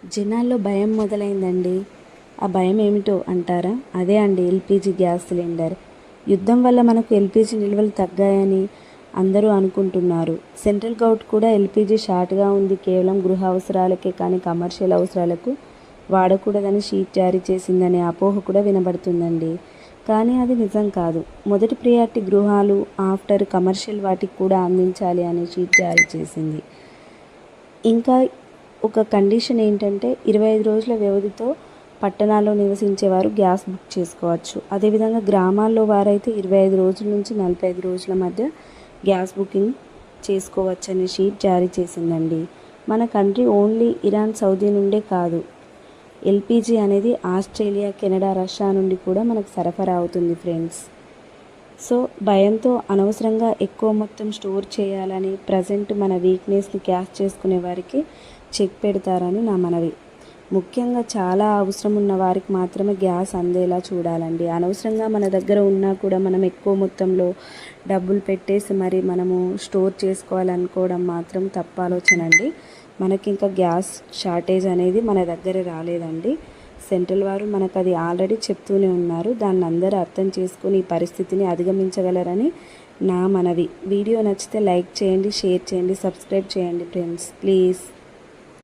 జనాల్లో భయం మొదలైందండి. ఆ భయం ఏమిటో అంటారా? అదే అండి ఎల్పిజి గ్యాస్ సిలిండర్. యుద్ధం వల్ల మనకు ఎల్పిజి నిల్వలు తగ్గాయని అందరూ అనుకుంటున్నారు. సెంట్రల్ గవర్నమెంట్ కూడా ఎల్పిజి షార్ట్గా ఉంది, కేవలం గృహ అవసరాలకే కానీ కమర్షియల్ అవసరాలకు వాడకూడదని షీట్ జారీ చేసిందనే అపోహ కూడా వినబడుతుందండి. కానీ అది నిజం కాదు. మొదటి ప్రియారిటీ గృహాలు, ఆఫ్టర్ కమర్షియల్ వాటికి కూడా అందించాలి అనే షీట్ జారీ చేసింది. ఇంకా ఒక కండిషన్ ఏంటంటే 25 రోజుల వ్యవధితో పట్టణాల్లో నివసించేవారు గ్యాస్ బుక్ చేసుకోవచ్చు. అదేవిధంగా గ్రామాల్లో వారైతే 25 రోజుల నుంచి 45 రోజుల మధ్య గ్యాస్ బుకింగ్ చేసుకోవచ్చని షీట్ జారీ చేసిందండి. మన కంట్రీ ఓన్లీ ఇరాన్, సౌదీ నుండే కాదు, ఎల్పిజి అనేది ఆస్ట్రేలియా, కెనడా, రష్యా నుండి కూడా మనకు సరఫరా అవుతుంది ఫ్రెండ్స్. సో భయంతో అనవసరంగా ఎక్కువ మొత్తం స్టోర్ చేయాలని, ప్రజెంట్ మన వీక్నెస్ని క్యాష్ చేసుకునే వారికి చెక్ పెడతారని నా మనవి. ముఖ్యంగా చాలా అవసరం ఉన్న వారికి మాత్రమే గ్యాస్ అందేలా చూడాలండి. అనవసరంగా మన దగ్గర ఉన్నా కూడా మనం ఎక్కువ మొత్తంలో డబ్బులు పెట్టేసి మరి మనము స్టోర్ చేసుకోవాలనుకోవడం మాత్రం తప్పు ఆలోచన అండి. మనకి ఇంకా గ్యాస్ షార్టేజ్ అనేది మన దగ్గర రాలేదండి. సెంట్రల్ వారు మనకు అది ఆల్రెడీ చెప్తూనే ఉన్నారు. దాన్ని అందరూ అర్థం చేసుకుని ఈ పరిస్థితిని అధిగమించగలరని నా మనవి. వీడియో నచ్చితే లైక్ చేయండి, షేర్ చేయండి, సబ్స్క్రైబ్ చేయండి ఫ్రెండ్స్ ప్లీజ్.